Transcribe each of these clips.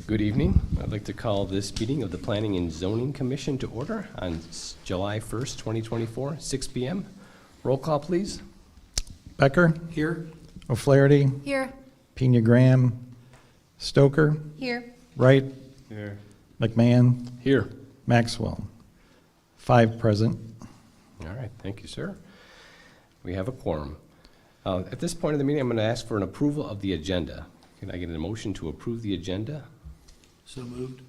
Good evening. I'd like to call this meeting of the Planning and Zoning Commission to order on July 1st, 2024, 6 p.m. Roll call, please. Becker, Here. O'Flaherty, Here. Pena Graham, Stoker, Here. Wright, Here. McMahon, Here. Maxwell. 5 present. All right, thank you, sir. We have a quorum. At this point of the meeting, I'm going to ask for an approval of the agenda. Can I get a motion to approve the agenda? So moved.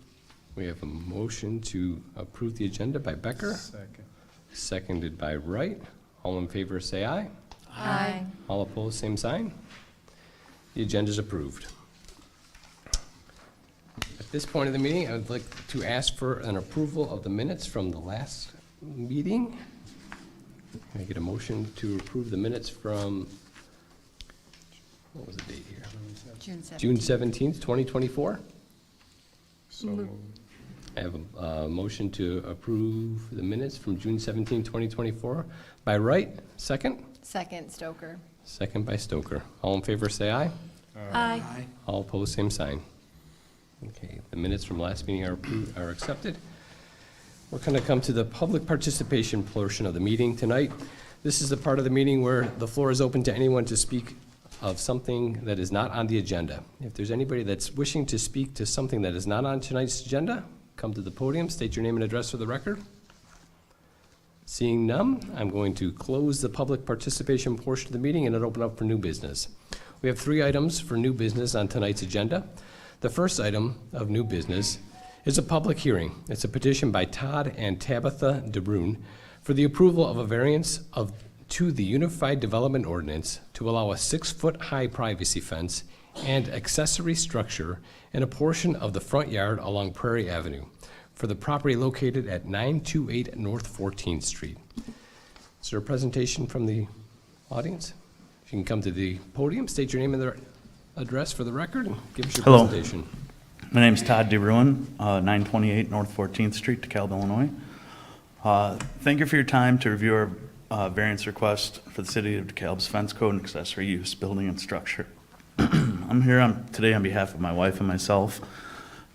We have a motion to approve the agenda by Becker, Second. seconded by Wright. All in favor, say aye. Aye. All opposed, same sign. The agenda is approved. At this point of the meeting, I would like to ask for an approval of the minutes from the last meeting. Can I get a motion to approve the minutes from, what was the date here? June 7th. June 17th, 2024? So moved. I have a motion to approve the minutes from June 17, 2024 by Wright, second. Second, Stoker. Second by Stoker. All in favor, say aye. Aye. All opposed, same sign. Okay, the minutes from last meeting are accepted. We're going to come to the public participation portion of the meeting tonight. This is the part of the meeting where the floor is open to anyone to speak of something that is not on the agenda. If there's anybody that's wishing to speak to something that is not on tonight's agenda, come to the podium, state your name and address for the record. Seeing none, I'm going to close the public participation portion of the meeting and then open up for new business. We have 3 items for new business on tonight's agenda. The first item of new business is a public hearing. It's a petition by Todd and Tabitha DeBrune for the approval of a variance to the Unified Development Ordinance to allow a 6-foot-high privacy fence and accessory structure in a portion of the front yard along Prairie Avenue for the property located at 928 North 14th Street. Is there a presentation from the audience? If you can come to the podium, state your name and address for the record, and give us your Hello. presentation. My name's Todd DeBruin, 928 North 14th Street, DeKalb, Illinois. Thank you for your time to review our variance request for the City of DeKalb's fence code and accessory use, building and structure. I'm here today on behalf of my wife and myself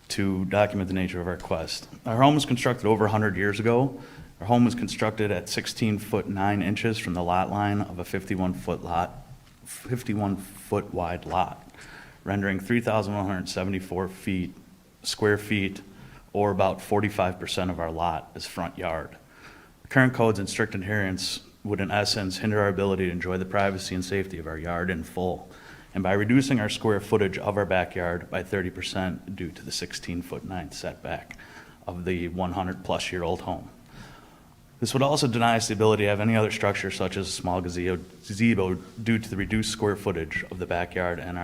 to document the nature of our request. Our home was constructed over 100 years ago. Our home was constructed at 16 foot 9 inches from the lot line of a 51 foot wide lot, rendering 3,174 square feet, or about 45% of our lot as front yard. Current codes and strict adherence would in essence hinder our ability to enjoy the privacy and safety of our yard in full, and by reducing our square footage of our backyard by 30% due to the 16 foot 9 setback of the 100-plus-year-old home. This would also deny us the ability to have any other structure such as a small gazebo due to the reduced square footage of the backyard and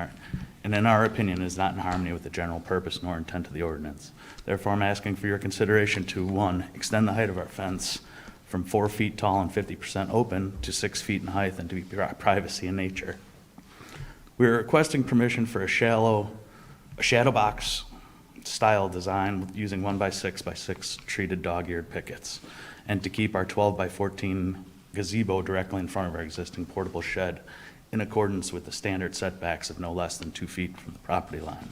in our opinion is not in harmony with the general purpose nor intent of the ordinance. Therefore, I'm asking for your consideration to 1, extend the height of our fence from 4 feet tall and 50% open to 6 feet in height and to be privacy in nature. We are requesting permission for a shadow box style design using 1x6x6 treated dog-eared pickets, and to keep our 12x14 gazebo directly in front of our existing portable shed in accordance with the standard setbacks of no less than 2 feet from the property line.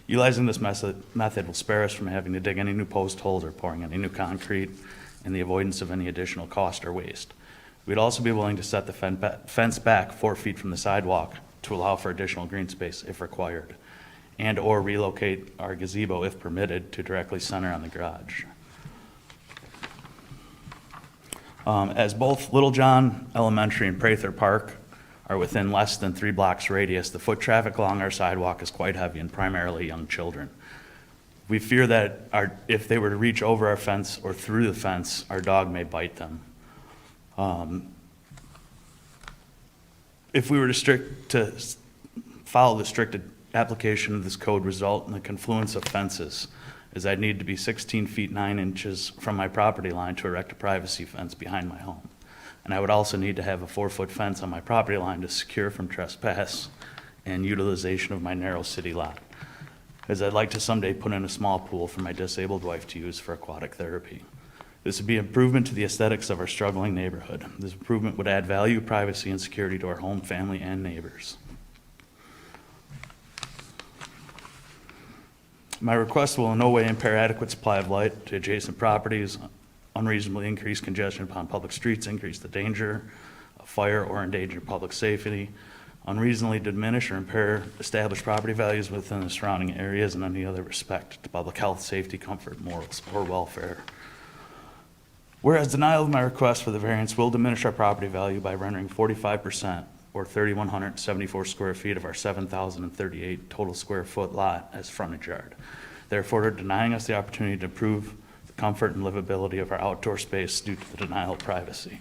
Utilizing this method will spare us from having to dig any new post holes or pouring any new concrete, and the avoidance of any additional cost or waste. We'd also be willing to set the fence back 4 feet from the sidewalk to allow for additional green space if required, and or relocate our gazebo if permitted to directly center on the garage. As both Little John Elementary and Prather Park are within less than 3 blocks radius, the foot traffic along our sidewalk is quite heavy and primarily young children. We fear that if they were to reach over our fence or through the fence, our dog may bite them. If we were to follow the strict application of this code, result in the confluence of fences, as I'd need to be 16 feet 9 inches from my property line to erect a privacy fence behind my home. And I would also need to have a 4-foot fence on my property line to secure from trespass and utilization of my narrow city lot, as I'd like to someday put in a small pool for my disabled wife to use for aquatic therapy. This would be an improvement to the aesthetics of our struggling neighborhood. This improvement would add value, privacy, and security to our home, family, and neighbors. My request will in no way impair adequate supply of light to adjacent properties, unreasonably increase congestion upon public streets, increase the danger of fire, or endanger public safety, unreasonably diminish or impair established property values within the surrounding areas in any other respect to public health, safety, comfort, morals, or welfare. Whereas denial of my request for the variance will diminish our property value by rendering 45%, or 3,174 square feet of our 7,038 total square foot lot as frontage yard, therefore denying us the opportunity to improve the comfort and livability of our outdoor space due to the denial of privacy.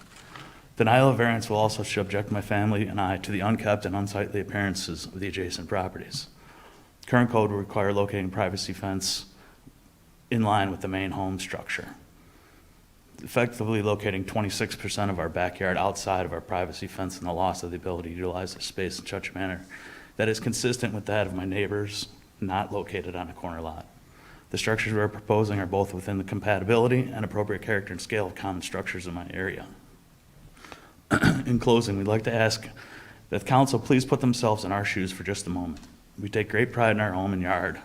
Denial of variance will also subject my family and I to the unkept and unsightly appearances of the adjacent properties. Current code will require locating privacy fence in line with the main home structure, effectively locating 26% of our backyard outside of our privacy fence and the loss of the ability to utilize the space in such a manner that is consistent with that of my neighbors not located on a corner lot. The structures we're proposing are both within the compatibility and appropriate character and scale of common structures in my area. In closing, we'd like to ask that the council please put themselves in our shoes for just a moment. We take great pride in our home and yard,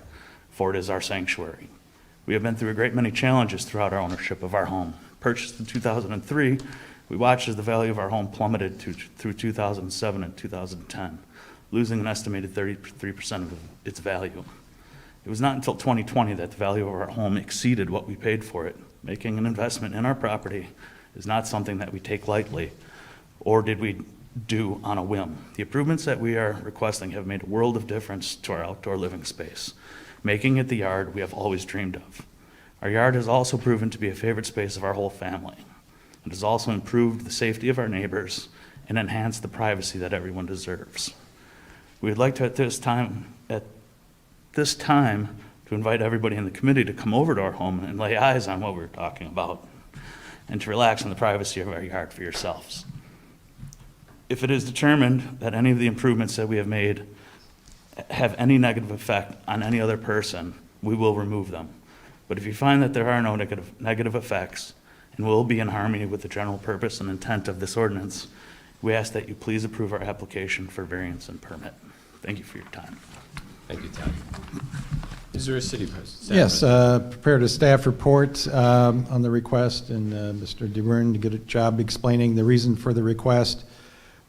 for it is our sanctuary. We have been through a great many challenges throughout our ownership of our home. Purchased in 2003, we watched as the value of our home plummeted through 2007 and 2010, losing an estimated 33% of its value. It was not until 2020 that the value of our home exceeded what we paid for it. Making an investment in our property is not something that we take lightly, or did we do on a whim. The improvements that we are requesting have made a world of difference to our outdoor living space, making it the yard we have always dreamed of. Our yard has also proven to be a favorite space of our whole family. It has also improved the safety of our neighbors and enhanced the privacy that everyone deserves. We would like to at this time to invite everybody in the committee to come over to our home and lay eyes on what we're talking about and to relax in the privacy of our yard for yourselves. If it is determined that any of the improvements that we have made have any negative effect on any other person, we will remove them. But if you find that there are no negative effects and will be in harmony with the general purpose and intent of this ordinance, we ask that you please approve our application for variance and permit. Thank you for your time. Thank you, Todd. Is there a city president? Yes, prepared a staff report on the request, and Mr. DeRune did a good job explaining the reason for the request.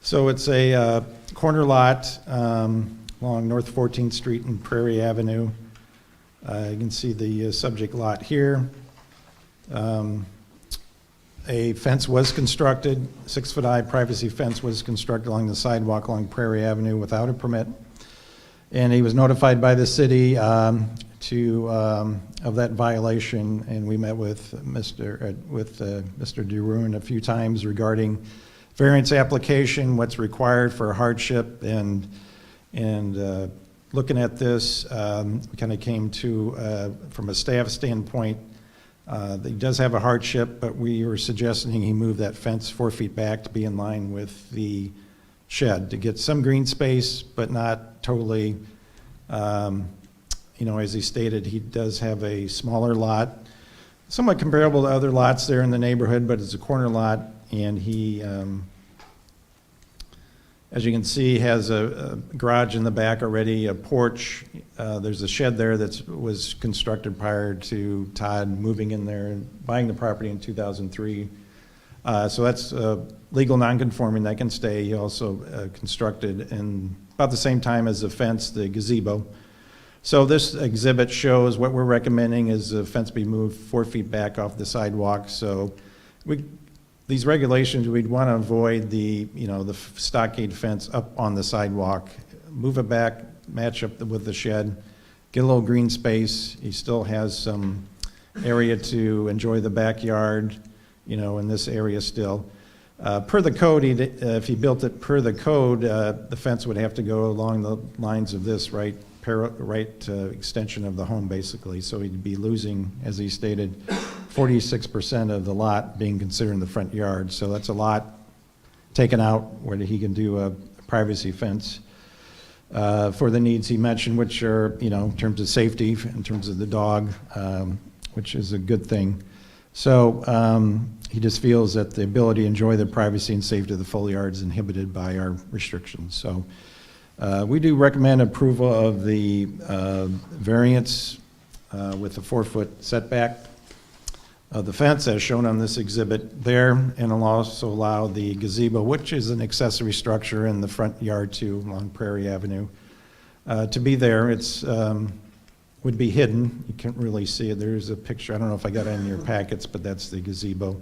So it's a corner lot along North 14th Street and Prairie Avenue. You can see the subject lot here. A fence was constructed, 6-foot-high privacy fence was constructed along the sidewalk along Prairie Avenue without a permit. And he was notified by the city of that violation, and we met with Mr. DeRune a few times regarding variance application, what's required for hardship, and looking at this, we kind of came to, from a staff standpoint, that he does have a hardship, but we were suggesting he move that fence 4 feet back to be in line with the shed, to get some green space, but not totally, as he stated, he does have a smaller lot, somewhat comparable to other lots there in the neighborhood, but it's a corner lot, and he, as you can see, has a garage in the back already, a porch. There's a shed there that was constructed prior to Todd moving in there and buying the property in 2003. So that's legal nonconforming, that can stay. He also constructed in about the same time as the fence, the gazebo. So this exhibit shows what we're recommending is the fence be moved 4 feet back off the sidewalk. So these regulations, we'd want to avoid the stockade fence up on the sidewalk, move it back, match up with the shed, get a little green space. He still has some area to enjoy the backyard, in this area still. Per the code, if he built it per the code, the fence would have to go along the lines of this right extension of the home, basically. So he'd be losing, as he stated, 46% of the lot being considered in the front yard. So that's a lot taken out where he can do a privacy fence for the needs he mentioned, which are, in terms of safety, in terms of the dog, which is a good thing. So he just feels that the ability to enjoy the privacy and safety of the full yard is inhibited by our restrictions. So we do recommend approval of the variance with the 4-foot setback of the fence as shown on this exhibit there, and it'll also allow the gazebo, which is an accessory structure in the front yard too along Prairie Avenue, to be there. It's would be hidden. You can't really see it. There's a picture. I don't know if I got it in your packets, but that's the gazebo.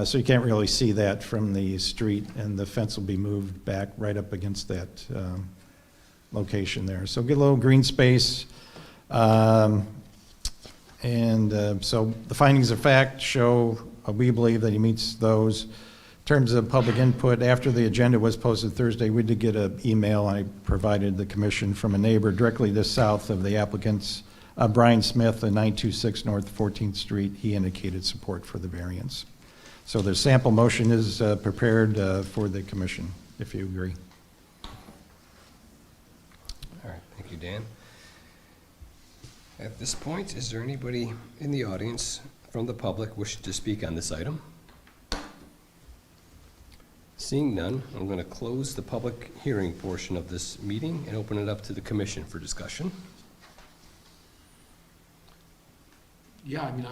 So you can't really see that from the street, and the fence will be moved back right up against that location there. So get a little green space. So the findings of fact show, we believe that he meets those. In terms of public input, after the agenda was posted Thursday, we did get an email I provided the commission from a neighbor directly to south of the applicants, Brian Smith, at 926 North 14th Street. He indicated support for the variance. So the sample motion is prepared for the commission, if you agree. All right, thank you, Dan. At this point, is there anybody in the audience from the public wishing to speak on this item? Seeing none, I'm going to close the public hearing portion of this meeting and open it up to the commission for discussion. Yeah, I mean,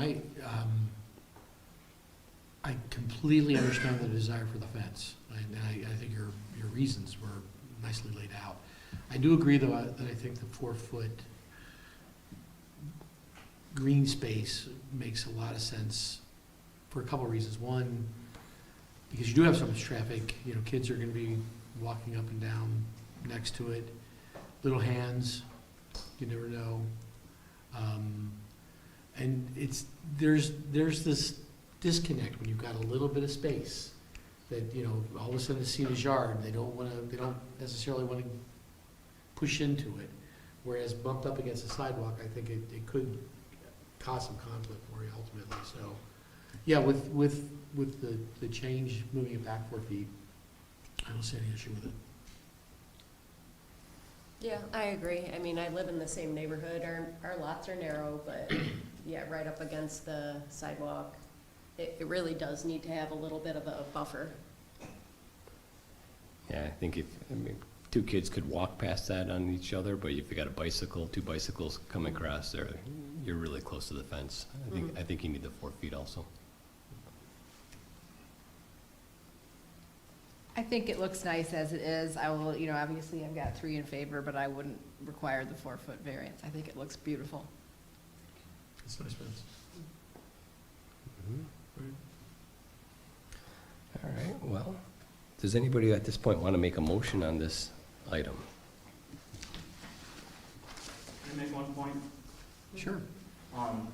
I completely understand the desire for the fence, and I think your reasons were nicely laid out. I do agree, though, that I think the 4-foot green space makes a lot of sense for a couple of reasons. One, because you do have so much traffic, you know, kids are going to be walking up and down next to it. Little hands, you never know. And there's this disconnect when you've got a little bit of space that, you know, all of a sudden it's seen as yard. They don't necessarily want to push into it. Whereas bumped up against the sidewalk, I think it could cause some conflict for you ultimately. So, yeah, with the change, moving it back 4 feet, I don't see any issue with it. Yeah, I agree. I mean, I live in the same neighborhood. Our lots are narrow, but yeah, right up against the sidewalk. It really does need to have a little bit of a buffer. Yeah, I think two kids could walk past that on each other, but if you got a bicycle, 2 bicycles coming across there, you're really close to the fence. I think you need the 4 feet also. I think it looks nice as it is. I will, you know, obviously I've got 3 in favor, but I wouldn't require the 4-foot variance. I think it looks beautiful. It's a nice fence. All right, well, does anybody at this point want to make a motion on this item? Can I make one point? Sure. Come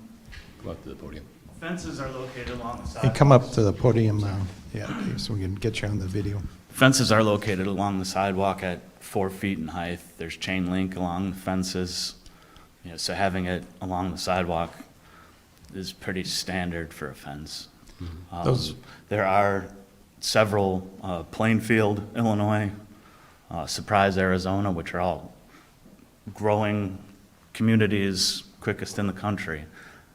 up to the podium. Fences are located along the Hey, sidewalks. come up to the podium, okay, so we can get you on the video. Fences are located along the sidewalk at 4 feet in height. There's chain link along the fences. You know, so having it along the sidewalk is pretty standard for a fence. Those- There are several, Plainfield, Illinois, Surprise, Arizona, which are all growing communities, quickest in the country,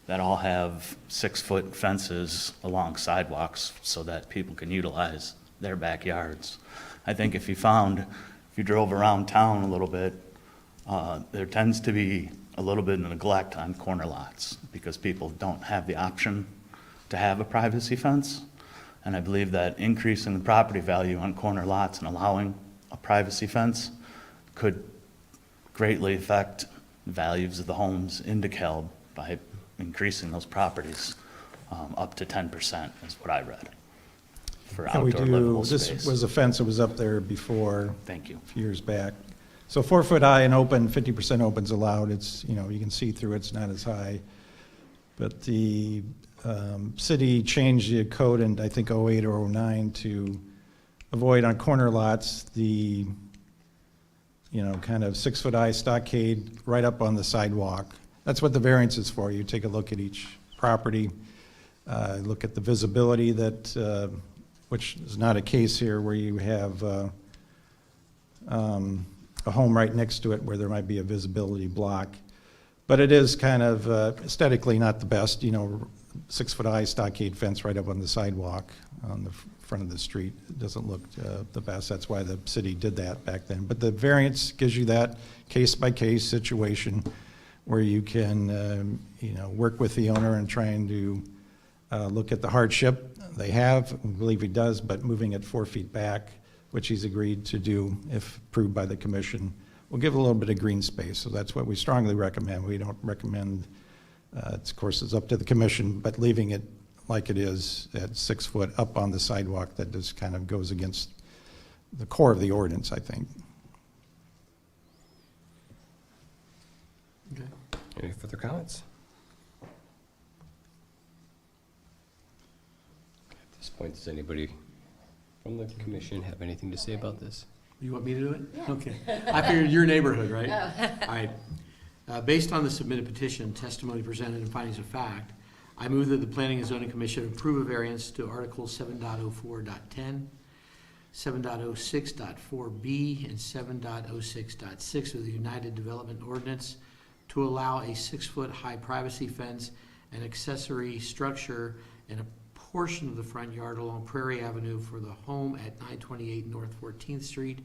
that all have 6-foot fences along sidewalks so that people can utilize their backyards. I think if you drove around town a little bit, there tends to be a little bit of neglect on corner lots because people don't have the option to have a privacy fence. And I believe that increasing the property value on corner lots and allowing a privacy fence could greatly affect the values of the homes in DeKalb by increasing those properties up to 10% is what I read for Can we outdoor livable this space. was a fence that was up there before, Thank you. a few years back. So 4 foot high and open, 50% open's allowed. It's, you know, you can see through, it's not as high. But the city changed the code in, I think, 08 or 09 to avoid on corner lots the, you know, kind of 6 foot high stockade right up on the sidewalk. That's what the variance is for. You take a look at each property, look at the visibility that, which is not a case here where you have a home right next to it where there might be a visibility block. But it is kind of aesthetically not the best, you know, 6-foot-high stockade fence right up on the sidewalk on the front of the street. It doesn't look the best. That's why the city did that back then. But the variance gives you that case-by-case situation where you can, work with the owner and trying to look at the hardship they have. I believe he does, but moving it 4 feet back, which he's agreed to do if approved by the commission, will give a little bit of green space. So that's what we strongly recommend. We don't recommend, of course, it's up to the commission, but leaving it like it is at 6 foot up on the sidewalk, that just kind of goes against the core of the ordinance, I think. Okay. Any further comments? At this point, does anybody from the commission have anything to say about this? You want me to do it? Yeah. Okay. I figured your neighborhood, right? All right. Based on the submitted petition, testimony presented, and findings of fact, I move that the Planning and Zoning Commission approve a variance to Article 7.04.10, 7.06.4B, and 7.06.6 of the United Development Ordinance to allow a 6-foot high privacy fence and accessory structure in a portion of the front yard along Prairie Avenue for the home at 928 North 14th Street,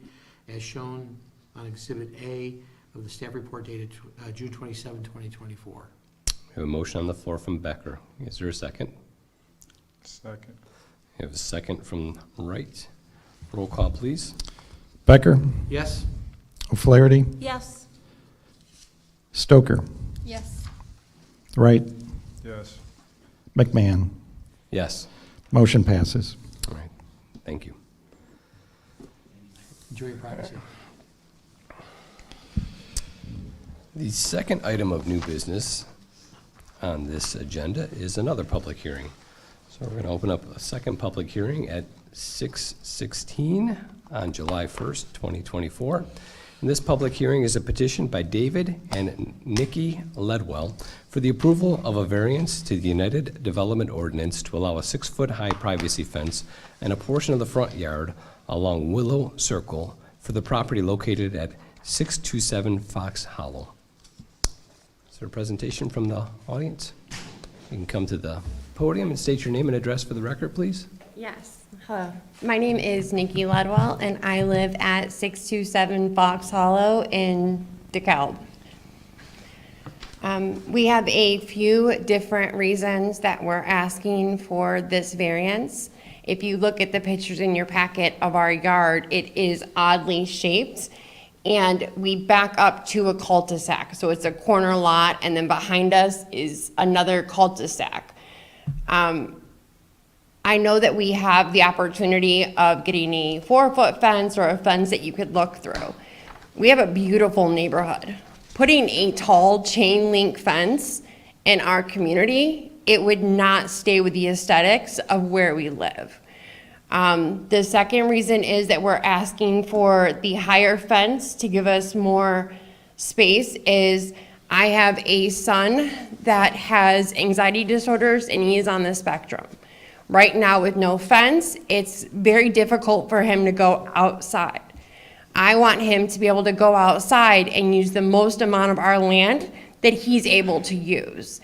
as shown on Exhibit A of the staff report dated June 27, 2024. We have a motion on the floor from Becker. Is there a second? Second. We have a second from Wright. Roll call, please. Becker, Yes? O'Flaherty, Yes. Stoker, Yes. Wright, Yes. McMahon. Yes. Motion passes. All right. Thank you. Enjoy your privacy. The second item of new business on this agenda is another public hearing. So we're going to open up a second public hearing at 6:16 on July 1st, 2024. And this public hearing is a petition by David and Nikki Ledwell for the approval of a variance to the United Development Ordinance to allow a 6-foot high privacy fence and a portion of the front yard along Willow Circle for the property located at 627 Fox Hollow. Is there a presentation from the audience? You can come to the podium and state your name and address for the record, please. Yes. Hello. My name is Nikki Ledwell, and I live at 627 Fox Hollow in DeKalb. We have a few different reasons that we're asking for this variance. If you look at the pictures in your packet of our yard, it is oddly shaped, and we back up to a cul-de-sac. So it's a corner lot, and then behind us is another cul-de-sac. I know that we have the opportunity of getting a 4-foot fence or a fence that you could look through. We have a beautiful neighborhood. Putting a tall chain link fence in our community, it would not stay with the aesthetics of where we live. The second reason is that we're asking for the higher fence to give us more space is I have a son that has anxiety disorders and he is on the spectrum. Right now with no fence, it's very difficult for him to go outside. I want him to be able to go outside and use the most amount of our land that he's able to use.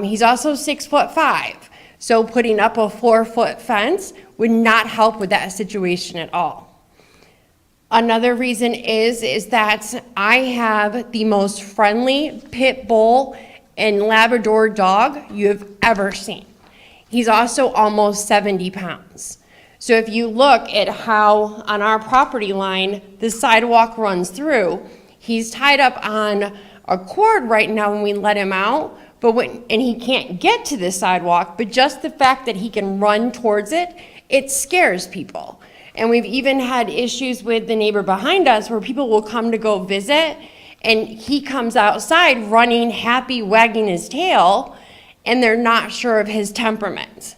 He's also 6'5", so putting up a 4-foot fence would not help with that situation at all. Another reason is that I have the most friendly pit bull and Labrador dog you have ever seen. He's also almost 70 pounds. So if you look at how on our property line the sidewalk runs through, he's tied up on a cord right now when we let him out, and he can't get to the sidewalk, but just the fact that he can run towards it, it scares people. And we've even had issues with the neighbor behind us where people will come to go visit, and he comes outside running, happy, wagging his tail, and they're not sure of his temperament.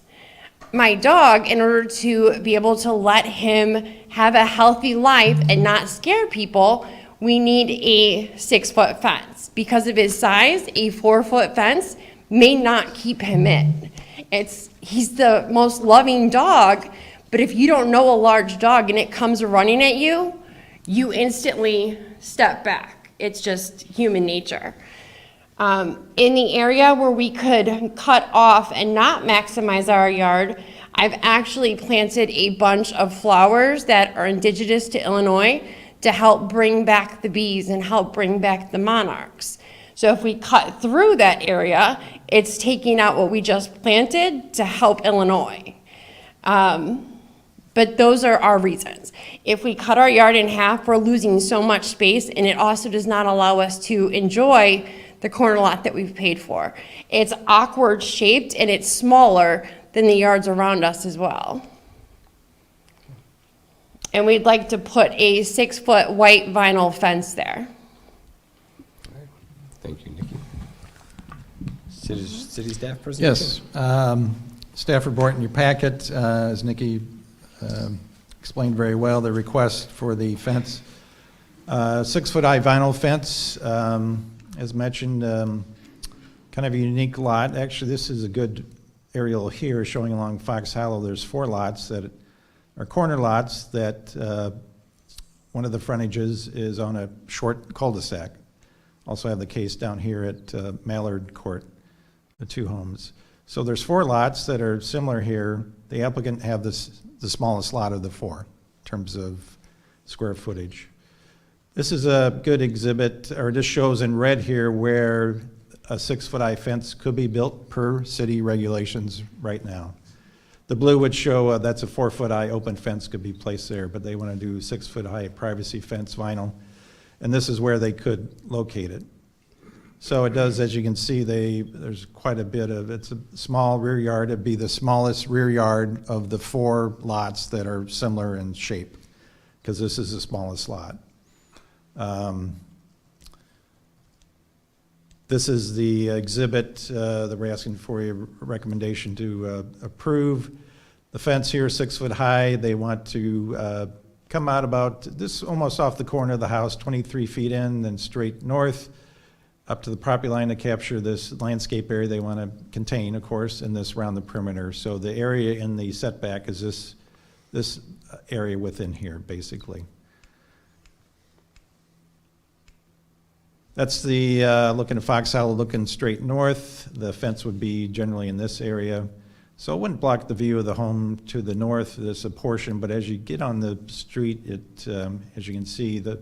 My dog, in order to be able to let him have a healthy life and not scare people, we need a 6-foot fence. Because of his size, a 4-foot fence may not keep him in. He's the most loving dog, but if you don't know a large dog and it comes running at you, you instantly step back. It's just human nature. In the area where we could cut off and not maximize our yard, I've actually planted a bunch of flowers that are indigenous to Illinois to help bring back the bees and help bring back the monarchs. So if we cut through that area, it's taking out what we just planted to help Illinois. But those are our reasons. If we cut our yard in half, we're losing so much space, and it also does not allow us to enjoy the corner lot that we've paid for. It's awkward shaped, and it's smaller than the yards around us as well. And we'd like to put a 6-foot white vinyl fence there. Thank you, Nikki. City staff presentation? Yes. Staff report in your packet, as Nikki explained very well, the request for the fence. 6-foot high vinyl fence, as mentioned, kind of a unique lot. Actually, this is a good aerial here showing along Fox Hollow. There's 4 lots that are corner lots that one of the frontages is on a short cul-de-sac. Also have the case down here at Mallard Court, the 2 homes. So there's 4 lots that are similar here. The applicant have the smallest lot of the 4 in terms of square footage. This is a good exhibit, or this shows in red here where a 6-foot high fence could be built per city regulations right now. The blue would show that's a 4-foot high open fence could be placed there, but they want to do 6-foot high privacy fence vinyl. And this is where they could locate it. So it does, as you can see, there's quite a bit of, it's a small rear yard. It'd be the smallest rear yard of the 4 lots that are similar in shape, because this is the smallest lot. This is the exhibit that we're asking for a recommendation to approve. The fence here is 6 foot high. They want to come out about this, almost off the corner of the house, 23 feet in, then straight north up to the property line to capture this landscape area they want to contain, of course, and this around the perimeter. So the area in the setback is this area within here, basically. That's the looking at Fox Hollow, looking straight north. The fence would be generally in this area. So it wouldn't block the view of the home to the north. There's a portion, but as you get on the street, as you can see, the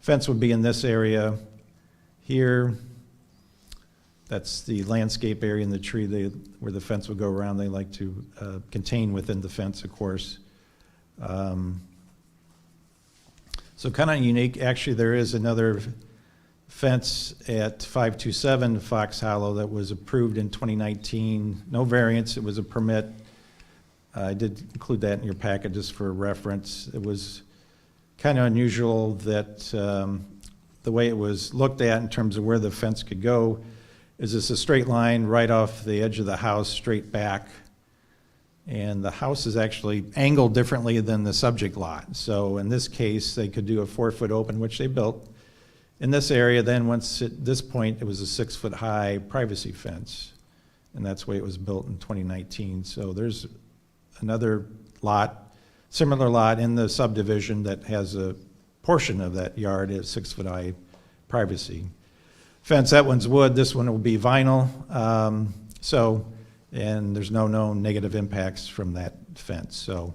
fence would be in this area here. That's the landscape area in the tree where the fence would go around. They like to contain within the fence, of course. So kind of unique. Actually, there is another fence at 527 Fox Hollow that was approved in 2019. No variance, it was a permit. I did include that in your packet just for reference. It was kind of unusual that the way it was looked at in terms of where the fence could go is it's a straight line right off the edge of the house, straight back. And the house is actually angled differently than the subject lot. So in this case, they could do a 4-foot open, which they built. In this area, then once at this point, it was a 6-foot high privacy fence. And that's the way it was built in 2019. So there's another lot, similar lot in the subdivision that has a portion of that yard at 6-foot high privacy fence. That one's wood, this one will be vinyl. And there's no known negative impacts from that fence. So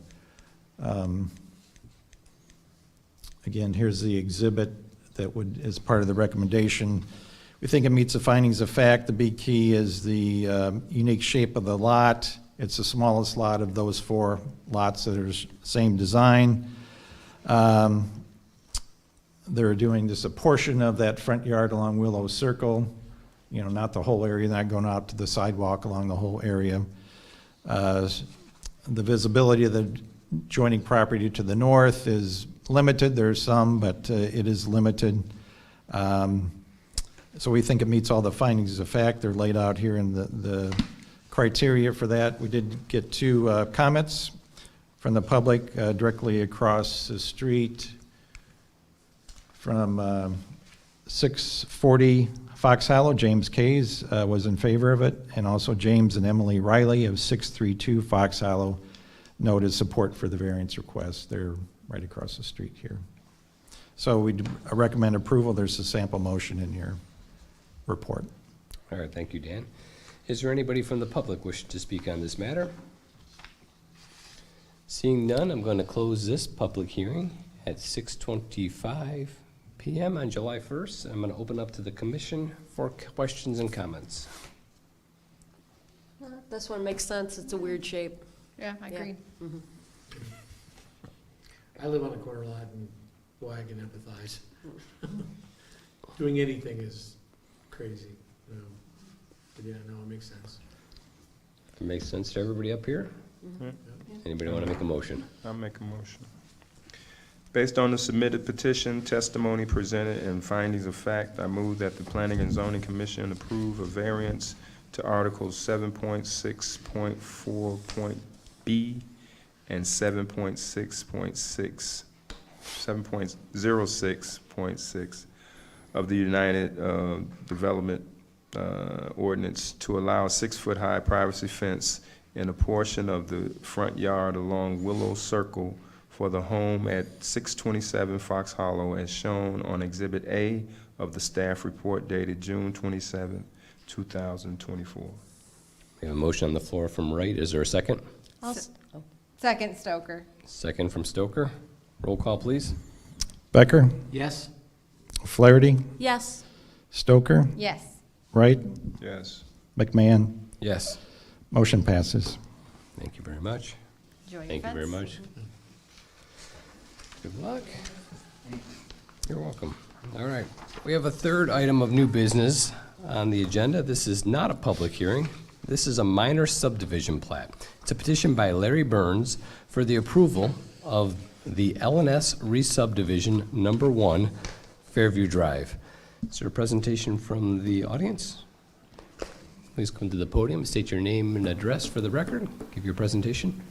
again, here's the exhibit that is part of the recommendation. We think it meets the findings of fact. The big key is the unique shape of the lot. It's the smallest lot of those 4 lots that are same design. They're doing just a portion of that front yard along Willow Circle, you know, not the whole area, not going out to the sidewalk along the whole area. The visibility of the adjoining property to the north is limited. There's some, but it is limited. So we think it meets all the findings of fact. They're laid out here in the criteria for that. We did get 2 comments from the public directly across the street from 640 Fox Hollow. James Kays was in favor of it, and also James and Emily Riley of 632 Fox Hollow noted support for the variance request. They're right across the street here. So we recommend approval. There's a sample motion in your report. All right, thank you, Dan. Is there anybody from the public wishing to speak on this matter? Seeing none, I'm going to close this public hearing at 6:25 PM on July 1st. I'm going to open up to the commission for questions and comments. This one makes sense. It's a weird shape. Yeah, I Yeah. agree. I live on a corner lot, and boy, I can empathize. Doing anything is crazy, you know. But yeah, no, it makes sense. If it makes sense to everybody up here? Anybody want to make a motion? I'll make a motion. Based on the submitted petition, testimony presented, and findings of fact, I move that the Planning and Zoning Commission approve a variance to Articles 7.6.4.b and 7.06.6 of the United Development Ordinance to allow a 6-foot-high privacy fence in a portion of the front yard along Willow Circle for the home at 627 Fox Hollow as shown on Exhibit A of the staff report dated June 27, 2024. We have a motion on the floor from Wright. Is there a second? Second, Stoker. Second from Stoker. Roll call, please. Becker, Yes? Flaherty, Yes. Stoker, Yes. Wright, Yes. McMahon. Yes. Motion passes. Thank you very much. Enjoy your Thank you very fence. much. Good luck. You're welcome. All right. We have a third item of new business on the agenda. This is not a public hearing. This is a minor subdivision plat. It's a petition by Larry Burns for the approval of the L&S re-subdivision number 1, Fairview Drive. Is there a presentation from the audience? Please come to the podium, state your name and address for the record, give your presentation.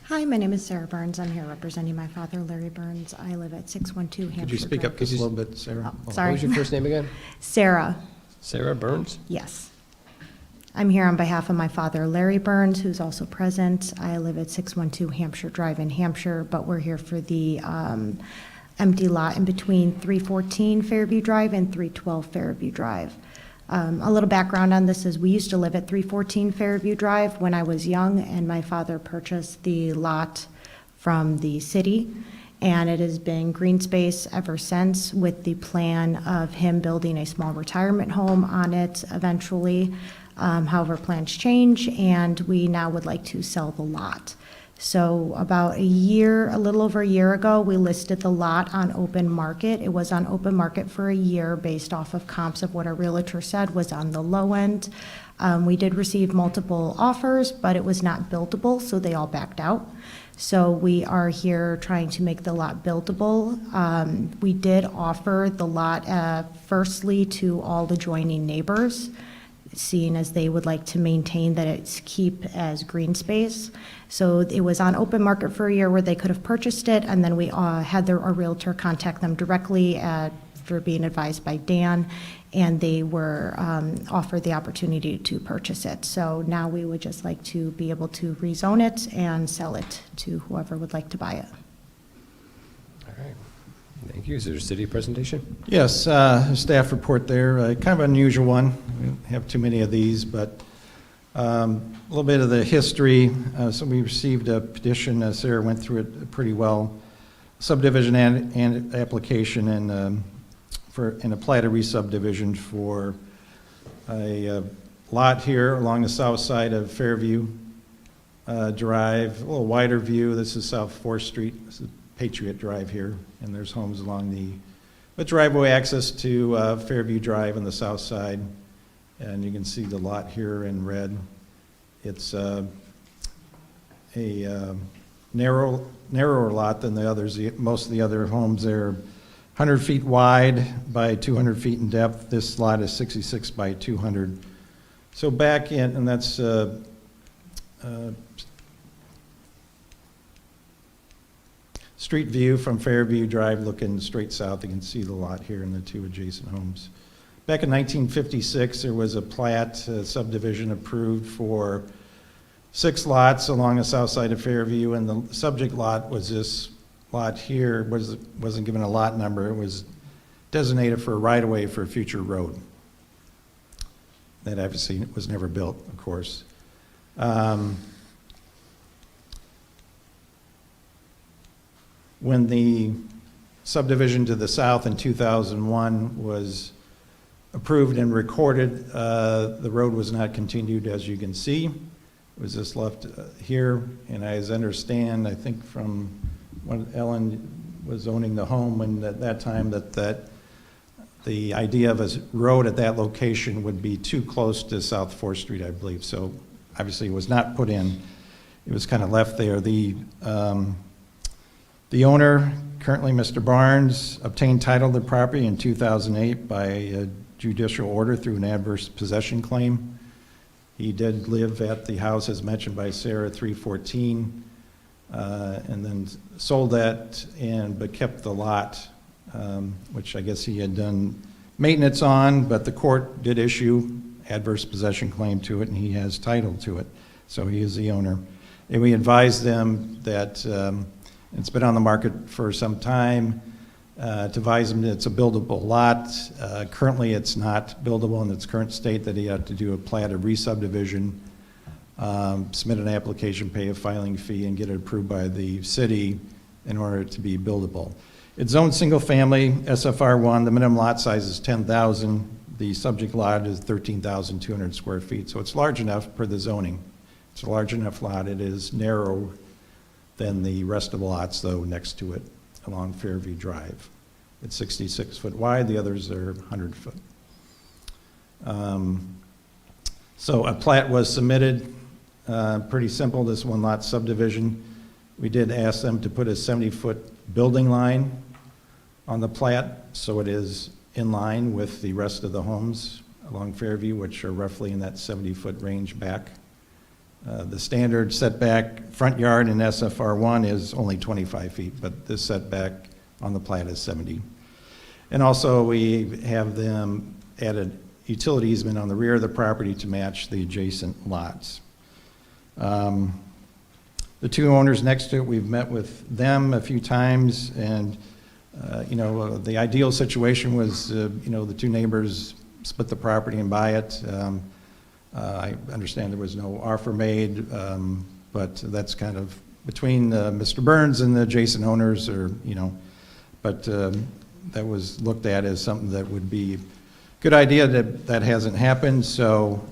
Hi, my name is Sarah Burns. I'm here representing my father, Larry Burns. I live at 612 Hampshire Could you speak up Drive. just a little bit, Sarah? Oh, What sorry. was your first name again? Sarah, Sarah Burns? yes. I'm here on behalf of my father, Larry Burns, who's also present. I live at 612 Hampshire Drive in Hampshire, but we're here for the empty lot in between 314 Fairview Drive and 312 Fairview Drive. A little background on this is we used to live at 314 Fairview Drive when I was young, and my father purchased the lot from the city, and it has been green space ever since with the plan of him building a small retirement home on it eventually. However, plans change, and we now would like to sell the lot. So about a little over a year ago, we listed the lot on open market. It was on open market for a year based off of comps of what our realtor said was on the low end. We did receive multiple offers, but it was not buildable, so they all backed out. So we are here trying to make the lot buildable. We did offer the lot firstly to all adjoining neighbors, seeing as they would like to maintain that it's keep as green space. So it was on open market for a year where they could have purchased it, and then we had our realtor contact them directly for being advised by Dan, and they were offered the opportunity to purchase it. So now we would just like to be able to rezone it and sell it to whoever would like to buy it. All right. Thank you. Is there a city presentation? Yes, staff report there, kind of an unusual one. We don't have too many of these, but a little bit of the history. So we received a petition, Sarah went through it pretty well, subdivision and application and a plat of re-subdivision for a lot here along the south side of Fairview Drive, a little wider view. This is South 4th Street. This is Patriot Drive here, and there's homes along the driveway access to Fairview Drive on the south side. And you can see the lot here in red. It's a narrower lot than the others. Most of the other homes there are 100 feet wide by 200 feet in depth. This lot is 66 by 200. So back in, and that's street view from Fairview Drive looking straight south. You can see the lot here and the two adjacent homes. Back in 1956, there was a plat subdivision approved for 6 lots along the south side of Fairview, and the subject lot was this lot here wasn't given a lot number. It was designated for a right-of-way for a future road. That obviously was never built, of course. When the subdivision to the south in 2001 was approved and recorded, the road was not continued, as you can see. It was just left here, and as I understand, I think from when Ellen was owning the home, and at that time that the idea of a road at that location would be too close to South 4th Street, I believe. So obviously it was not put in. It was kind of left there. The owner, currently Mr. Barnes, obtained title to the property in 2008 by a judicial order through an adverse possession claim. He did live at the house, as mentioned by Sarah, 314, and then sold that but kept the lot, which I guess he had done maintenance on, but the court did issue adverse possession claim to it, and he has title to it, so he is the owner. And we advised them that it's been on the market for some time, to advise them that it's a buildable lot. Currently, it's not buildable in its current state, that he had to do a plat of re-subdivision, submit an application, pay a filing fee, and get it approved by the city in order to be buildable. It's zoned single family, SFR1. The minimum lot size is 10,000. The subject lot is 13,200 square feet. So it's large enough per the zoning. It's a large enough lot. It is narrow than the rest of the lots, though, next to it along Fairview Drive. It's 66 foot wide. The others are 100 foot. So a plat was submitted. Pretty simple, this one lot subdivision. We did ask them to put a 70-foot building line on the plat, so it is in line with the rest of the homes along Fairview, which are roughly in that 70-foot range back. The standard setback front yard in SFR1 is only 25 feet, but this setback on the plat is 70. And also we have them added utility easement on the rear of the property to match the adjacent lots. The two owners next to it, we've met with them a few times, and the ideal situation was, the two neighbors split the property and buy it. I understand there was no offer made, but that's kind of between Mr. Burns and the adjacent owners, but that was looked at as something that would be a good idea. That hasn't happened, so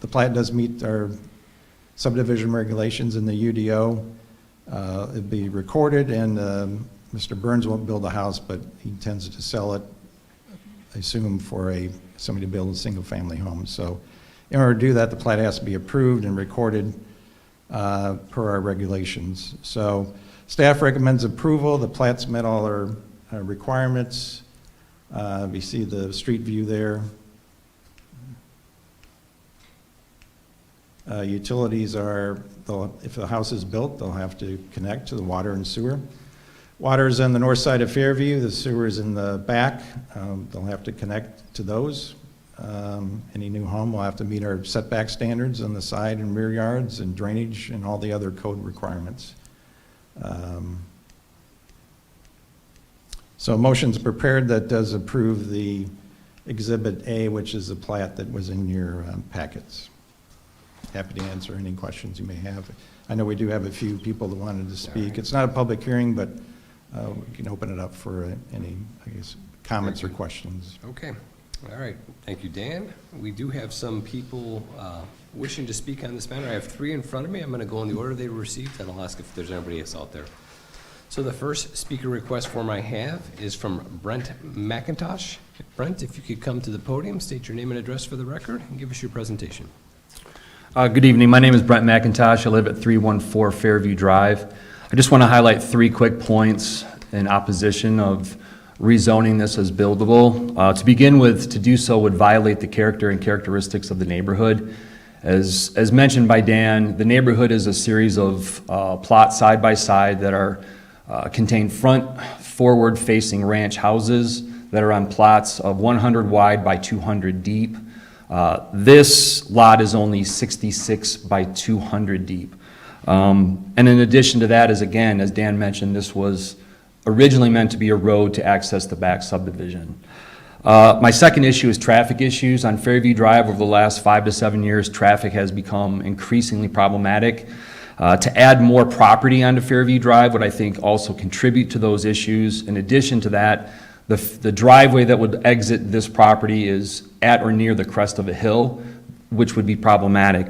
the plat does meet our subdivision regulations in the UDO. It'd be recorded, and Mr. Burns won't build a house, but he intends to sell it, I assume, for somebody to build a single-family home. So in order to do that, the plat has to be approved and recorded per our regulations. So staff recommends approval. The plat's met all our requirements. We see the street view there. Utilities are, if the house is built, they'll have to connect to the water and sewer. Water is on the north side of Fairview. The sewer is in the back. They'll have to connect to those. Any new home will have to meet our setback standards on the side and rear yards and drainage and all the other code requirements. So a motion's prepared that does approve the Exhibit A, which is the plat that was in your packets. Happy to answer any questions you may have. I know we do have a few people that wanted to speak. It's not a public hearing, but we can open it up for any, comments or questions. Okay. All right. Thank you, Dan. We do have some people wishing to speak on this matter. I have three in front of me. I'm going to go in the order they were received, and I'll ask if there's anybody else out there. So the first speaker request form I have is from Brent McIntosh. Brent, if you could come to the podium, state your name and address for the record, and give us your presentation. Good evening. My name is Brent McIntosh. I live at 314 Fairview Drive. I just want to highlight 3 quick points in opposition of rezoning this as buildable. To begin with, to do so would violate the character and characteristics of the neighborhood. As mentioned by Dan, the neighborhood is a series of plots side by side that are contain front forward-facing ranch houses that are on plots of 100 wide by 200 deep. This lot is only 66 by 200 deep. And in addition to that is, again, as Dan mentioned, this was originally meant to be a road to access the back subdivision. My second issue is traffic issues. On Fairview Drive, over the last 5 to 7 years, traffic has become increasingly problematic. To add more property onto Fairview Drive would, I think, also contribute to those issues. In addition to that, the driveway that would exit this property is at or near the crest of a hill, which would be problematic.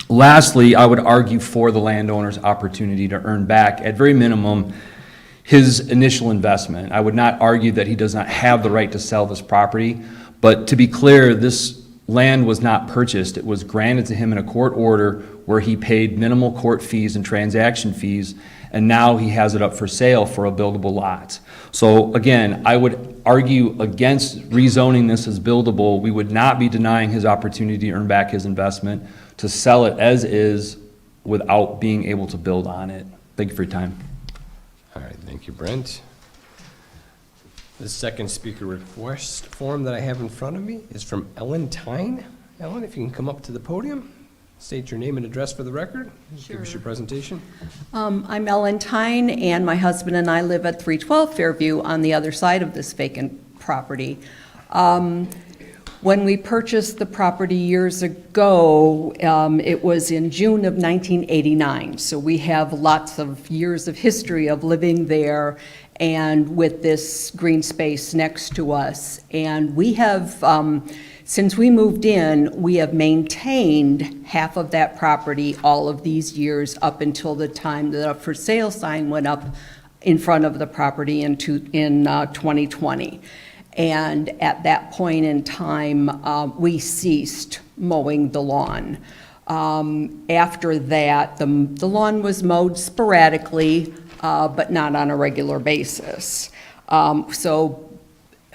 Lastly, I would argue for the landowner's opportunity to earn back, at very minimum, his initial investment. I would not argue that he does not have the right to sell this property, but to be clear, this land was not purchased. It was granted to him in a court order where he paid minimal court fees and transaction fees, and now he has it up for sale for a buildable lot. So again, I would argue against rezoning this as buildable. We would not be denying his opportunity to earn back his investment, to sell it as is without being able to build on it. Thank you for your time. All right, thank you, Brent. The second speaker request form that I have in front of me is from Ellen Tyne. Ellen, if you can come up to the podium, state your name and address for the record. Give us your presentation. I'm Ellen Tyne, and my husband and I live at 312 Fairview on the other side of this vacant property. When we purchased the property years ago, it was in June of 1989, so we have lots of years of history of living there and with this green space next to us. And we have, since we moved in, we have maintained half of that property all of these years up until the time the for sale sign went up in front of the property in 2020. And at that point in time, we ceased mowing the lawn. After that, the lawn was mowed sporadically, but not on a regular basis. So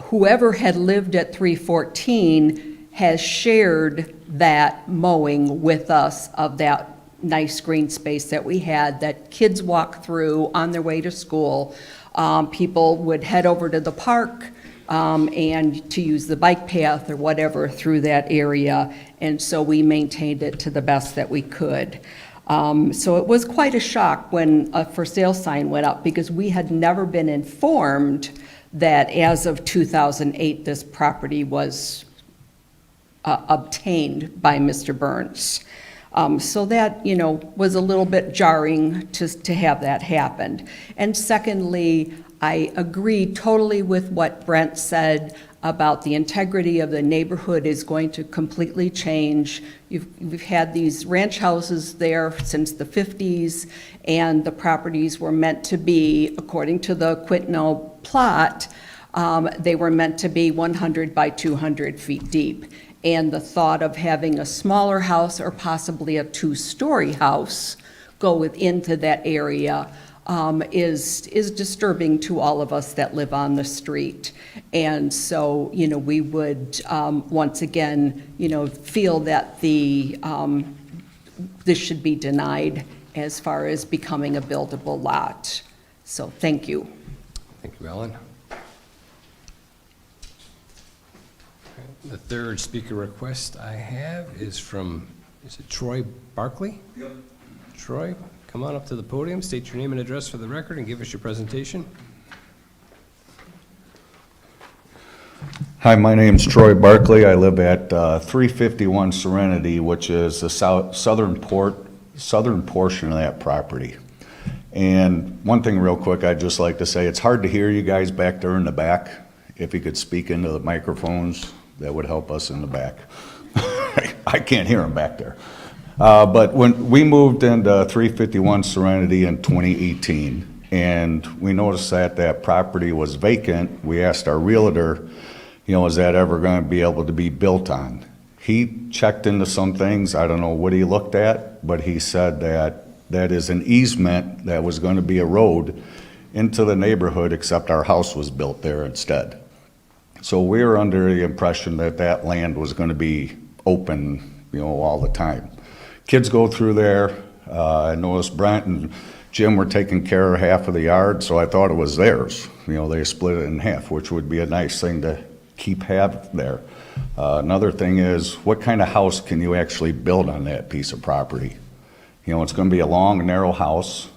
whoever had lived at 314 has shared that mowing with us of that nice green space that we had, that kids walk through on their way to school. People would head over to the park and to use the bike path or whatever through that area. And so we maintained it to the best that we could. So it was quite a shock when a for sale sign went up, because we had never been informed that as of 2008, this property was obtained by Mr. Burns. So that, was a little bit jarring to have that happen. And secondly, I agree totally with what Brent said about the integrity of the neighborhood is going to completely change. We've had these ranch houses there since the 50s, and the properties were meant to be, according to the Quitno plot, they were meant to be 100 by 200 feet deep. And the thought of having a smaller house or possibly a two-story house go into that area is disturbing to all of us that live on the street. And so, we would, once again, feel that this should be denied as far as becoming a buildable lot. So, thank you. Thank you, Ellen. The third speaker request I have is from, is it Troy Barkley? Yep. Troy, come on up to the podium, state your name and address for the record, and give us your presentation. Hi, my name's Troy Barkley. I live at 351 Serenity, which is the southern portion of that property. And one thing real quick, I'd just like to say, it's hard to hear you guys back there in the back. If you could speak into the microphones, that would help us in the back. I can't hear them back there. But when we moved into 351 Serenity in 2018, and we noticed that that property was vacant, we asked our realtor, is that ever going to be able to be built on? He checked into some things. I don't know what he looked at, but he said that that is an easement that was going to be a road into the neighborhood, except our house was built there instead. So we were under the impression that that land was going to be open, all the time. Kids go through there. I noticed Brent and Jim were taking care of half of the yard, so I thought it was theirs. They split it in half, which would be a nice thing to have there. Another thing is, what kind of house can you actually build on that piece of property? You know, it's gonna be a long, narrow house.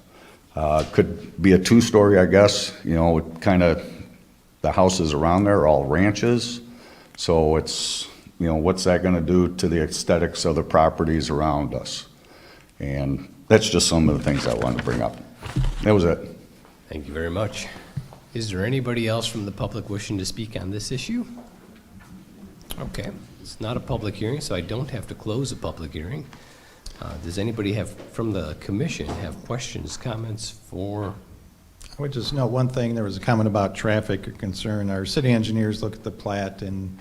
Could be a two-story, I guess, you know, it kinda, the houses around there are all ranches. So it's, you know, what's that gonna do to the aesthetics of the properties around us? And that's just some of the things I wanted to bring up. That was it. Thank you very much. Is there anybody else from the public wishing to speak on this issue? Okay, it's not a public hearing, so I don't have to close a public hearing. Does anybody from the commission have questions, comments for? I would just note one thing, there was a comment about traffic or concern. Our city engineers look at the plat, and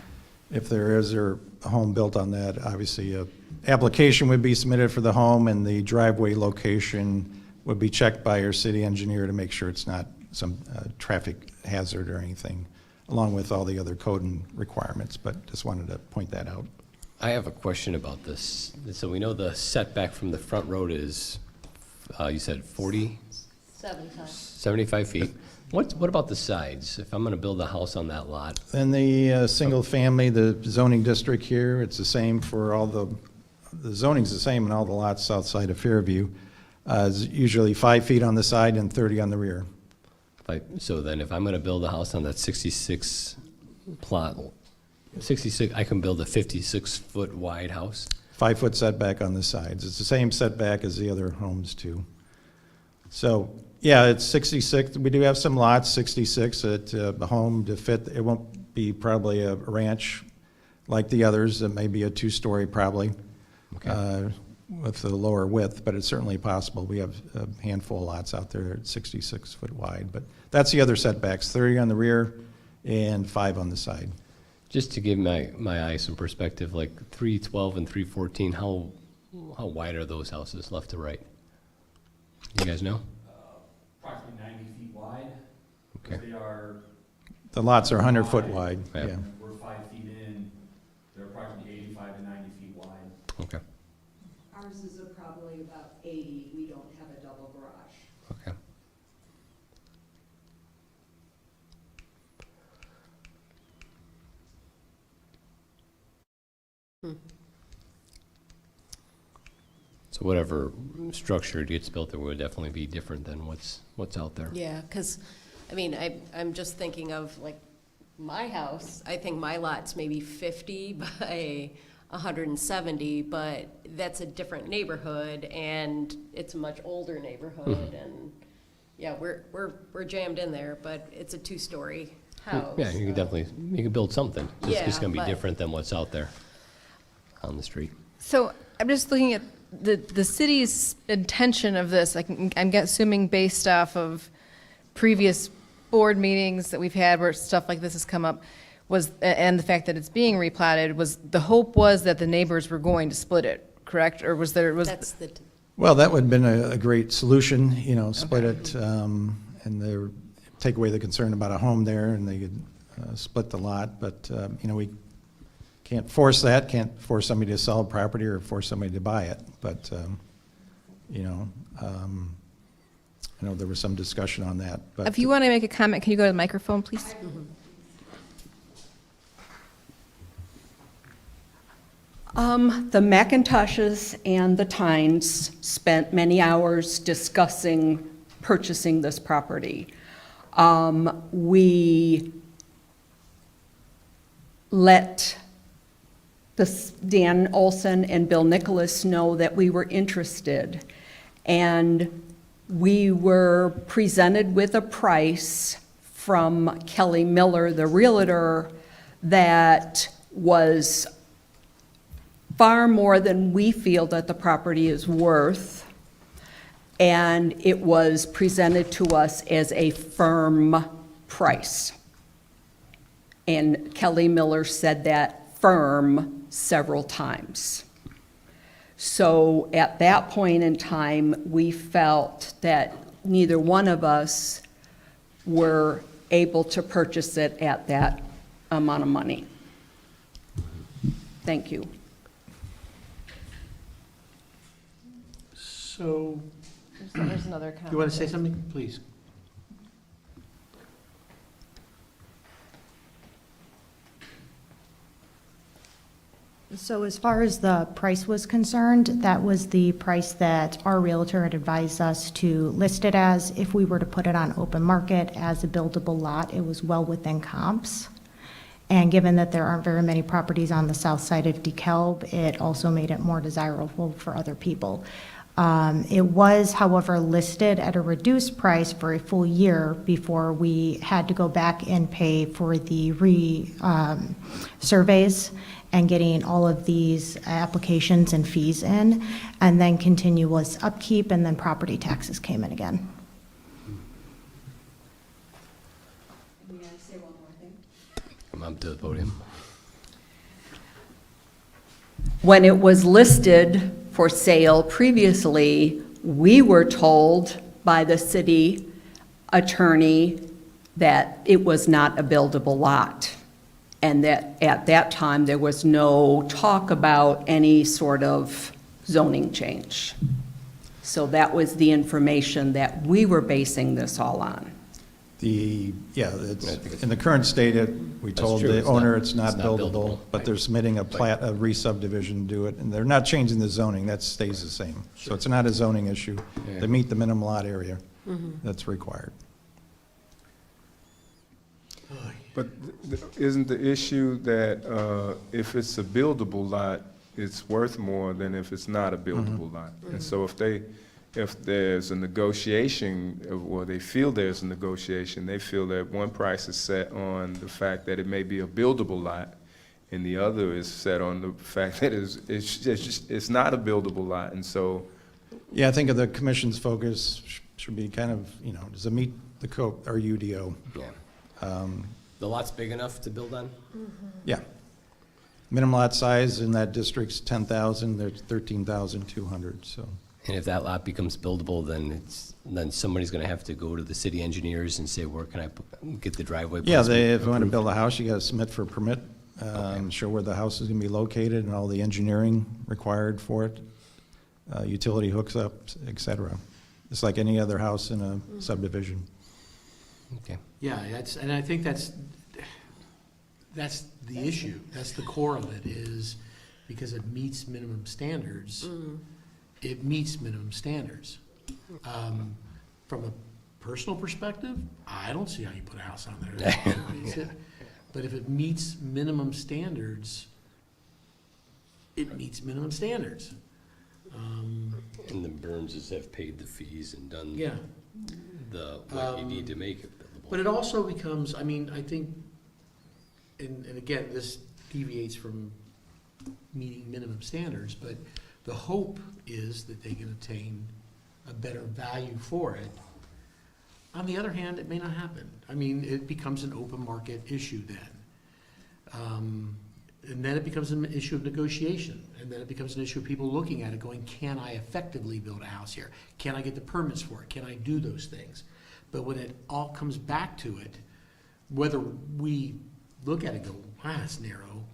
if there is a home built on that, obviously a application would be submitted for the home, and the driveway location would be checked by our city engineer to make sure it's not some traffic hazard or anything, along with all the other code and requirements, but just wanted to point that out. I have a question about this. So we know the setback from the front road is, you said 40, 75 feet. What about the sides? If I'm gonna build a house on that lot, Then the single family, the zoning district here, it's the same for all the zoning's the same in all the lots south side of Fairview. It's usually 5 feet on the side and 30 on the rear. so then if I'm gonna build a house on that 66 plot, 66, I can build a 56-foot wide house? 5-foot setback on the sides. It's the same setback as the other homes too. So, yeah, it's 66. We do have some lots, 66 at the home to fit. It won't be probably a ranch like the others. It may be a 2-story probably with a lower width, but it's certainly possible. We have a handful of lots out there at 66 foot wide. But that's the other setbacks, 30 on the rear and 5 on the side. Just to give my eye some perspective, like 312 and 314, how wide are those houses left to right? You guys know? Approximately 90 feet wide. Okay. They are, The lots are 100 foot wide, Yeah. yeah. we're 5 feet in, they're approximately 85 to 90 feet wide. Okay, Ours is probably about 80. We don't have a double garage. okay. So whatever structure gets built there would definitely be different than what's out there. Yeah, because, I mean, I'm just thinking of like my house. I think my lot's maybe 50 by 170, but that's a different neighborhood and it's a much older neighborhood and, yeah, we're jammed in there, but it's a 2-story house. Yeah, you can definitely, you can build something. It's just Yeah, gonna be but- different than what's out there on the street. So I'm just looking at the city's intention of this, like, I'm assuming based off of previous board meetings that we've had where stuff like this has come up, and the fact that it's being replatted, the hope was that the neighbors were going to split it, correct? Or was That's the, Well, that would have been a great solution, you know, split it, and take away the concern about a home there, and they could split the lot, but, you know, we can't force that, can't force somebody to sell a property or force somebody to buy it, but, you know, I know there was some discussion on that, but. If you want to make a comment, can you go to the microphone, please? The McIntoshes and the Tynes spent many hours discussing purchasing this property. We let Dan Olson and Bill Nicholas know that we were interested, and we were presented with a price from Kelly Miller, the realtor, that was far more than we feel that the property is worth, and it was presented to us as a firm price. And Kelly Miller said that firm several times. So at that point in time, we felt that neither one of us were able to purchase it at that amount of money. Thank you. So, There's another comment. you want to say something? Please. So as far as the price was concerned, that was the price that our Realtor had advised us to list it as. If we were to put it on open market as a buildable lot, it was well within comps. And given that there aren't very many properties on the south side of DeKalb, it also made it more desirable for other people. It was, however, listed at a reduced price for a full year before we had to go back and pay for the surveys and getting all of these applications and fees in, and then continuous upkeep, and then property taxes came in again. Come up to the podium. When it was listed for sale previously, we were told by the city attorney that it was not a buildable lot, and that at that time, there was no talk about any sort of zoning change. So that was the information that we were basing this all on. It's, in the current state, we told true. the It's owner not- it's not it's not buildable, buildable. but Right. they're submitting a plat, a re-subdivision to do it, and they're not changing the zoning, that stays the same. So it's not a zoning issue. Yeah. They meet the minimum lot area that's required. But isn't the issue that if it's a buildable lot, it's worth more than if it's not a buildable lot? And so if there's a negotiation, or they feel there's a negotiation, they feel that one price is set on the fact that it may be a buildable lot, and the other is set on the fact that it's not a buildable lot, and so. Yeah, I think of the commission's focus should be kind of, does it meet the code, or UDO? Yeah. The lot's big enough to build on? Yeah. Minimum lot size in that district's 10,000, there's 13,200, so. And if that lot becomes buildable, then somebody's gonna have to go to the city engineers and say, where can I get the driveway? Yeah, placement if you want to approved? build a house, you got to submit for a permit, show where the house is going to be located and all the engineering required for it, utility hookups, et cetera. It's like any other house in a subdivision. Okay. Yeah, and I think that's the issue. That's the core of it, is because it meets minimum standards. It meets minimum standards. From a personal perspective, I don't see how you put a house on there. But if it meets minimum standards, it meets minimum standards. And the Burnses have paid the fees and done Yeah. what you need to make it buildable. But it also becomes, I mean, I think, and again, this deviates from meeting minimum standards, but the hope is that they can obtain a better value for it. On the other hand, it may not happen. I mean, it becomes an open market issue then. And then it becomes an issue of negotiation, and then it becomes an issue of people looking at it going, can I effectively build a house here? Can I get the permits for it? Can I do those things? But when it all comes back to it, whether we look at it and go, wow, it's narrow,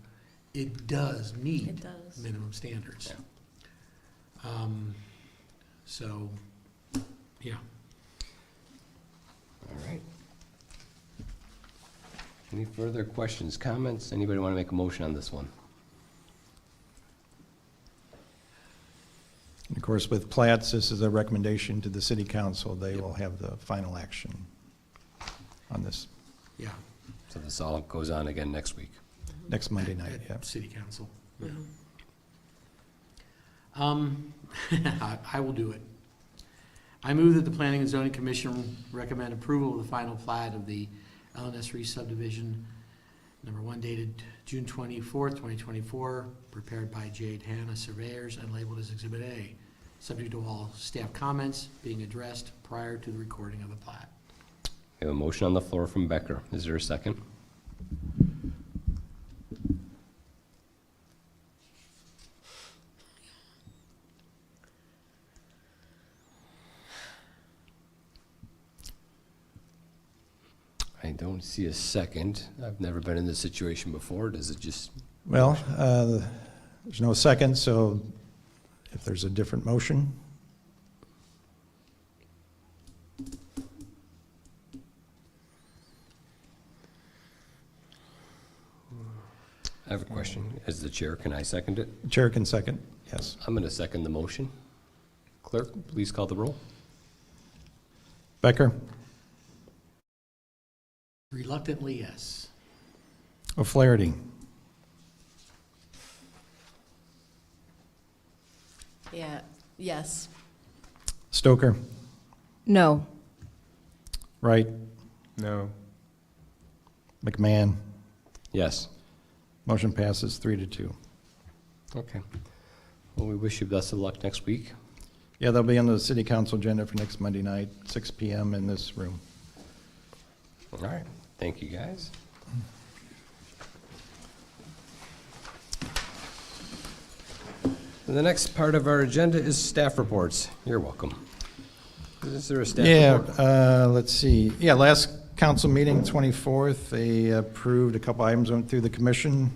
it does meet It does. minimum standards. So, yeah. All right. Any further questions, comments? Anybody want to make a motion on this one? And of course, with plats, this is a recommendation to the city council. They will have the final action on this Yeah, So this all goes on again next week. next Monday night, at yeah. city council. I will do it. I move that the Planning and Zoning Commission recommend approval of the final plat of the LNS re-subdivision, number 1, dated June 24th, 2024, prepared by Jade Hanna Surveyors and labeled as Exhibit A, subject to all staff comments being addressed prior to the recording of the plat. We have a motion on the floor from Becker. Is there a second? I don't see a second. I've never been in this situation before. Does it just, Well, there's no second, so if there's a different motion, I have a question. As the chair, can I second it? Chair can second, yes. I'm going to second the motion. Clerk, please call the roll. Becker, Reluctantly, yes. O'Flaherty, Yeah, yes. Stoker, No. Wright, No. McMahon. Yes. Motion passes 3-2. Okay. Well, we wish you best of luck next week. Yeah, they'll be on the city council agenda for next Monday night, 6 PM in this room. All right. Thank you, guys. The next part of our agenda is staff reports. You're welcome. Is there a staff report? Yeah, let's see. Yeah, last council meeting, 24th, they approved a couple items went through the commission.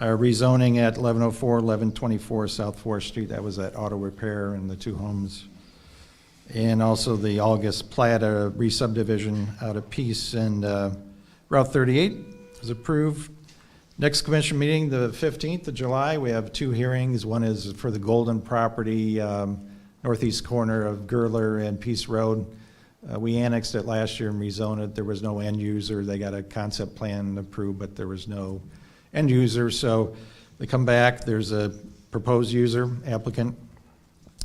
Rezoning at 1104, 1124 South 4th Street. That was that auto repair and the two homes. And also the August plat, re-subdivision out of Peace and Route 38 was approved. Next commission meeting, the 15th of July, we have two hearings. One is for the Golden property, northeast corner of Gerler and Peace Road. We annexed it last year and rezoned it. There was no end user. They got a concept plan approved, but there was no end user. So they come back. There's a proposed user applicant.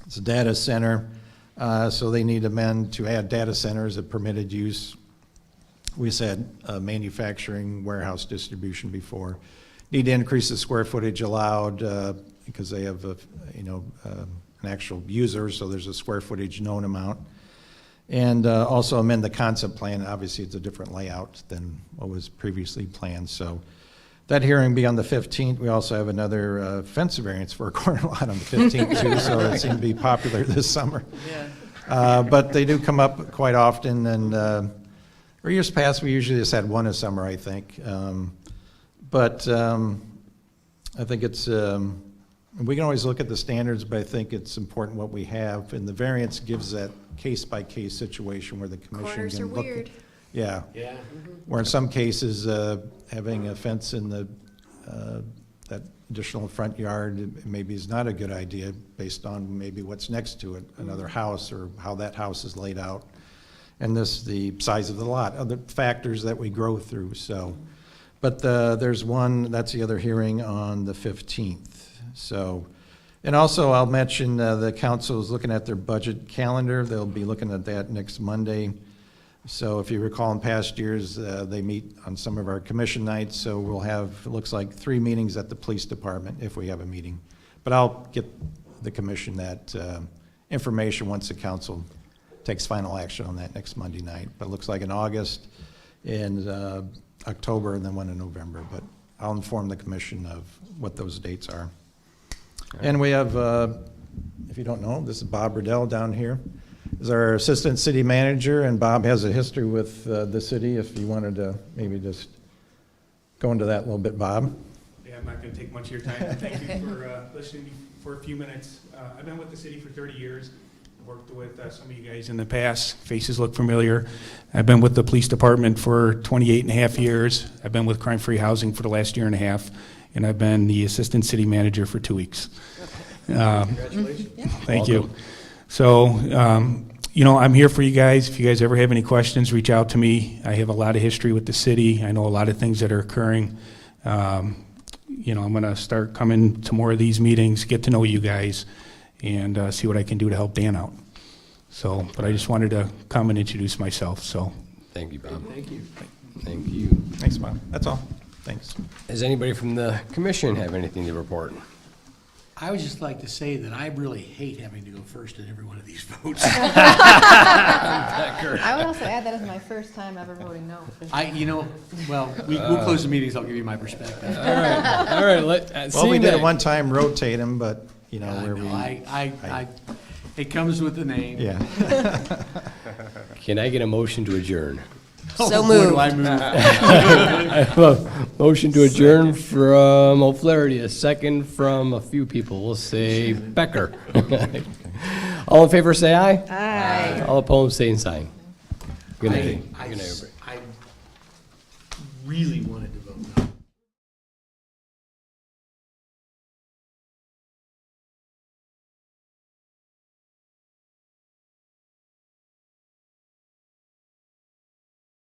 It's a data center. So they need to amend to add data center as a permitted use. We said manufacturing, warehouse distribution before. Need to increase the square footage allowed because they have an actual user, so there's a square footage known amount. And also amend the concept plan. Obviously, it's a different layout than what was previously planned. So that hearing will be on the 15th. We also have another fence variance for a corner lot on the 15th too, so it seemed to be popular this summer. But they do come up quite often, and or years past, we usually just had one a summer, I think. But I think it's, we can always look at the standards, but I think it's important what we have. And the variance gives that case-by-case situation where the commission Corners can are look. weird. Yeah. Yeah. Where in some cases, having a fence in the, that additional front yard maybe is not a good idea based on maybe what's next to it, another house or how that house is laid out. And the size of the lot, other factors that we grow through, so. But there's one, that's the other hearing on the 15th, so. And also, I'll mention the council is looking at their budget calendar. They'll be looking at that next Monday. So if you recall in past years, they meet on some of our commission nights, so we'll have, it looks like 3 meetings at the police department if we have a meeting. But I'll get the commission that information once the council takes final action on that next Monday night. But it looks like in August, in October, and then one in November. But I'll inform the commission of what those dates are. And we have, if you don't know, this is Bob Riddell down here. Is our assistant city manager, and Bob has a history with the city. If you wanted to maybe just go into that a little bit, Bob. Yeah, I'm not going to take much of your time. Thank you for listening for a few minutes. I've been with the city for 30 years. I've worked with some of you guys in the past. Faces look familiar. I've been with the police department for 28 and a half years. I've been with Crime-Free Housing for the last year and a half, and I've been the assistant city manager for 2 weeks. Congratulations. Thank you. So, I'm here for you guys. If you guys ever have any questions, reach out to me. I have a lot of history with the city. I know a lot of things that are occurring. I'm going to start coming to more of these meetings, get to know you guys, and see what I can do to help Dan out. So, but I just wanted to come and introduce myself, so. Thank you, Bob. Thank you. Thank you. Thanks, Bob. That's all. Thanks. Does anybody from the commission have anything to report? I would just like to say that I really hate having to go first in every one of these votes. I would also add that is my first time ever voting no. We'll close the meetings, I'll give you my perspective. All right. Well, we did at one time rotate them, but, where we. It comes with the name. Yeah. Can I get a motion to adjourn? So Boy, do moved. I move. I have a motion to adjourn from O'Flaherty, a second from a few people. We'll say Becker. All in favor, say aye. Aye. All opposed, same sign. Good night. I Good night, everybody. really wanted to vote no.